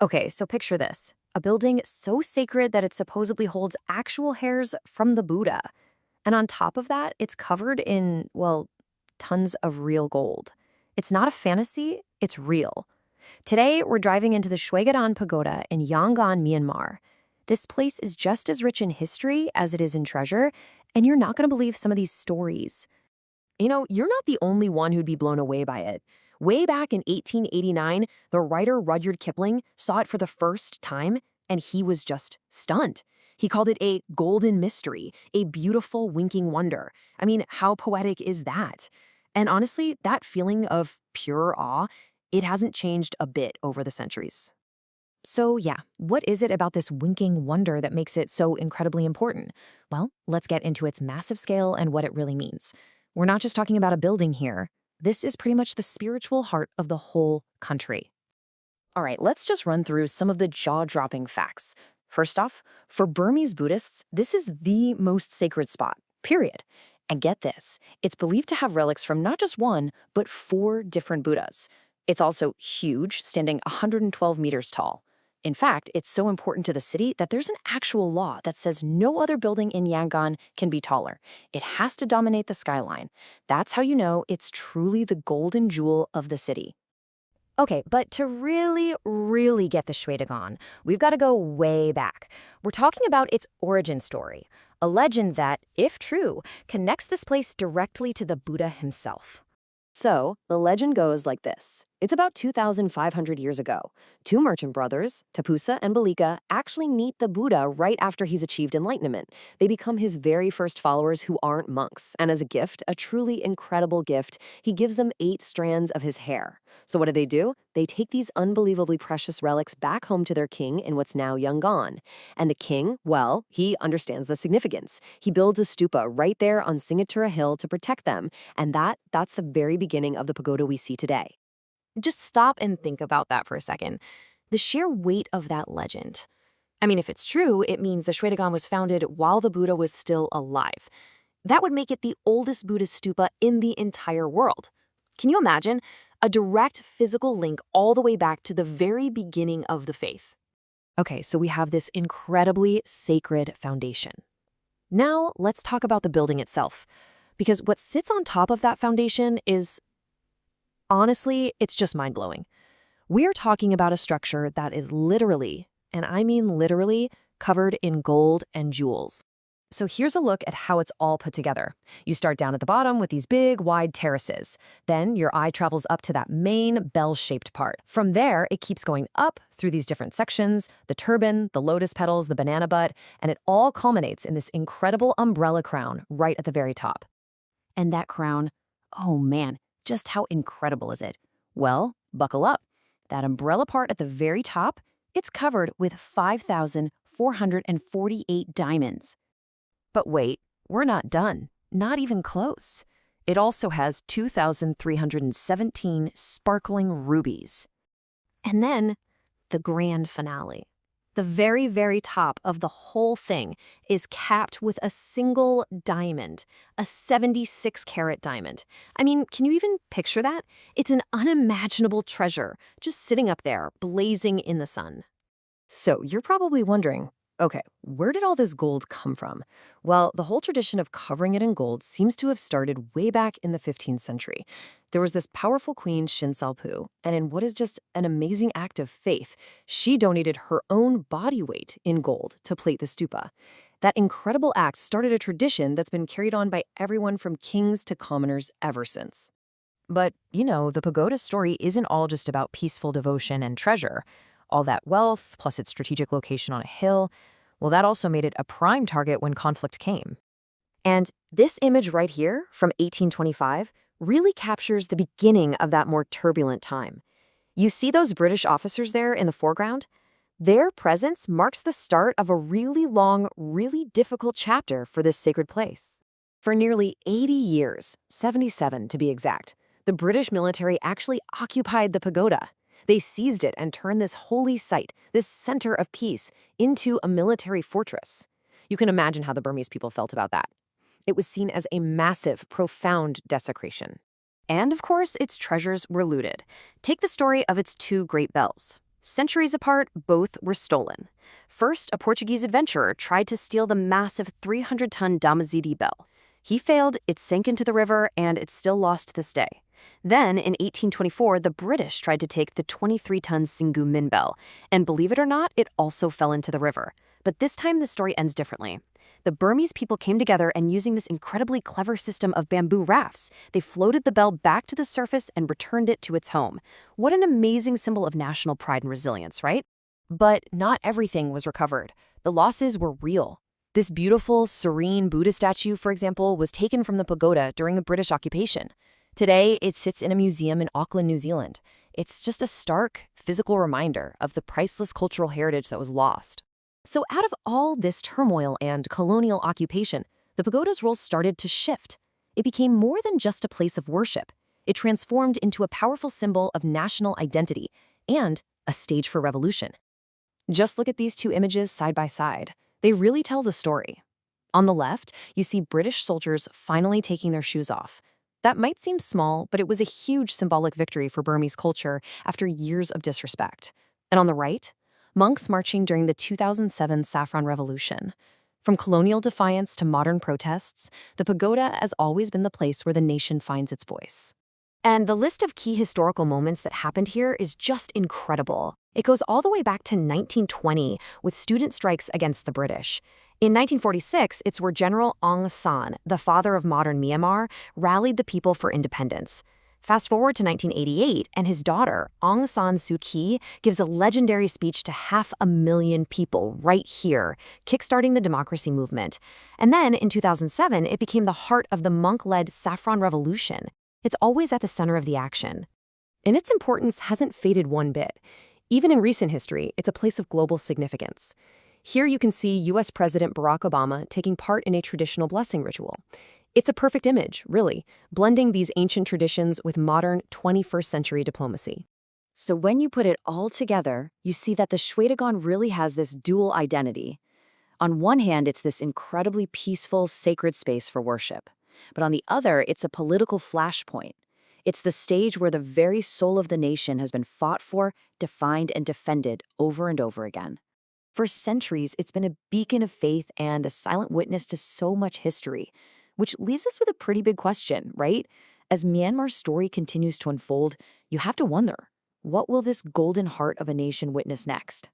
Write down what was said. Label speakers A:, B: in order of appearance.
A: Okay, so picture this. A building so sacred that it supposedly holds actual hairs from the Buddha. And on top of that, it's covered in, well, tons of real gold. It's not a fantasy, it's real. Today, we're driving into the Shwedagon Pagoda in Yangon, Myanmar. This place is just as rich in history as it is in treasure, and you're not going to believe some of these stories. You're not the only one who'd be blown away by it. Way back in 1889, the writer Rudyard Kipling saw it for the first time, and he was just stunned. He called it a golden mystery, a beautiful winking wonder. I mean, how poetic is that? And honestly, that feeling of pure awe, it hasn't changed a bit over the centuries. So yeah, what is it about this winking wonder that makes it so incredibly important? Well, let's get into its massive scale and what it really means. We're not just talking about a building here. This is pretty much the spiritual heart of the whole country. All right, let's just run through some of the jaw-dropping facts. First off, for Burmese Buddhists, this is the most sacred spot, period. And get this, it's believed to have relics from not just one, but 4 different Buddhas. It's also huge, standing 112 meters tall. In fact, it's so important to the city that there's an actual law that says no other building in Yangon can be taller. It has to dominate the skyline. That's how you know it's truly the golden jewel of the city. Okay, but to really get the Shwedagon, we've got to go way back. We're talking about its origin story, a legend that, if true, connects this place directly to the Buddha himself. So, the legend goes like this. It's about 2,500 years ago. 2 merchant brothers, Tapusa and Balika, actually meet the Buddha right after he's achieved enlightenment. They become his very first followers who aren't monks, and as a gift, a truly incredible gift, he gives them 8 strands of his hair. So what do? They take these unbelievably precious relics back home to their king in what's now Yangon. And the king, well, he understands the significance. He builds a stupa right there on Singatura Hill to protect them, and that's the very beginning of the pagoda we see today. Just stop and think about that for a second. The sheer weight of that legend. I mean, if it's true, it means the Shwedagon was founded while the Buddha was still alive. That would make it the oldest Buddhist stupa in the entire world. Can you imagine? A direct physical link all the way back to the very beginning of the faith. Okay, so we have this incredibly sacred foundation. Now, let's talk about the building itself. Because what sits on top of that foundation is, honestly, it's just mind-blowing. We are talking about a structure that is literally, and I mean literally, covered in gold and jewels. So here's a look at how it's all put together. You start down at the bottom with these big, wide terraces. Then your eye travels up to that main bell-shaped part. From there, it keeps going up through these different sections, the turban, the lotus petals, the banana butt, and it all culminates in this incredible umbrella crown right at the very top. And that crown, oh man, just how incredible is it? Well, buckle up. That umbrella part at the very top, it's covered with 5,448 diamonds. But wait, we're not done. Not even close. It also has 2,317 sparkling rubies. And then, the grand finale. The very top of the whole thing is capped with a single diamond, a 76-carat diamond. I mean, can you even picture that? It's an unimaginable treasure, just sitting up there, blazing in the sun. So you're probably wondering, okay, where did all this gold come from? Well, the whole tradition of covering it in gold seems to have started way back in the 15th century. There was this powerful queen, Shinsalpu, and in what is just an amazing act of faith, she donated her own body weight in gold to plate the stupa. That incredible act started a tradition that's been carried on by everyone from kings to commoners ever since. But, the pagoda story isn't all just about peaceful devotion and treasure. All that wealth, plus its strategic location on a hill, well, that also made it a prime target when conflict came. And this image right here, from 1825, really captures the beginning of that more turbulent time. You see those British officers there in the foreground? Their presence marks the start of a really long, really difficult chapter for this sacred place. For nearly 80 years, 77 to be exact, the British military actually occupied the pagoda. They seized it and turned this holy site, this center of peace, into a military fortress. You can imagine how the Burmese people felt about that. It was seen as a massive, profound desecration. And of course, its treasures were looted. Take the story of its 2 great bells. Centuries apart, both were stolen. First, a Portuguese adventurer tried to steal the massive 300-ton Damazidi bell. He failed, it sank into the river, and it's still lost to this day. Then, in 1824, the British tried to take the 23-ton Singu Min bell, and believe it or not, it also fell into the river. But this time, the story ends differently. The Burmese people came together, and using this incredibly clever system of bamboo rafts, they floated the bell back to the surface and returned it to its home. What an amazing symbol of national pride and resilience, right? But not everything was recovered. The losses were real. This beautiful, serene Buddha statue, for example, was taken from the pagoda during the British occupation. Today, it sits in a museum in Auckland, New Zealand. It's just a stark, physical reminder of the priceless cultural heritage that was lost. So out of all this turmoil and colonial occupation, the pagoda's role started to shift. It became more than just a place of worship. It transformed into a powerful symbol of national identity and a stage for revolution. Just look at these two images side by side. They really tell the story. On the left, you see British soldiers finally taking their shoes off. That might seem small, but it was a huge symbolic victory for Burmese culture after years of disrespect. And on the right, monks marching during the 2007 Saffron Revolution. From colonial defiance to modern protests, the pagoda has always been the place where the nation finds its voice. And the list of key historical moments that happened here is just incredible. It goes all the way back to 1920 with student strikes against the British. In 1946, it's where General Aung San, the father of modern Myanmar, rallied the people for independence. Fast forward to 1988, and his daughter, Aung San Suu Kyi, gives a legendary speech to 500,000 people right here, kickstarting the democracy movement. And then, in 2007, it became the heart of the monk-led Saffron Revolution. It's always at the center of the action. And its importance hasn't faded one bit. Even in recent history, it's a place of global significance. Here you can see U.S. President Barack Obama taking part in a traditional blessing ritual. It's a perfect image, really, blending these ancient traditions with modern 21st century diplomacy. So when you put it all together, you see that the Shwedagon really has this dual identity. On one hand, it's this incredibly peaceful, sacred space for worship. But on the other, it's a political flashpoint. It's the stage where the very soul of the nation has been fought for, defined, and defended over and over again. For centuries, it's been a beacon of faith and a silent witness to so much history, which leaves us with a pretty big question, right? As Myanmar's story continues to unfold, you have to wonder, what will this golden heart of a nation witness next?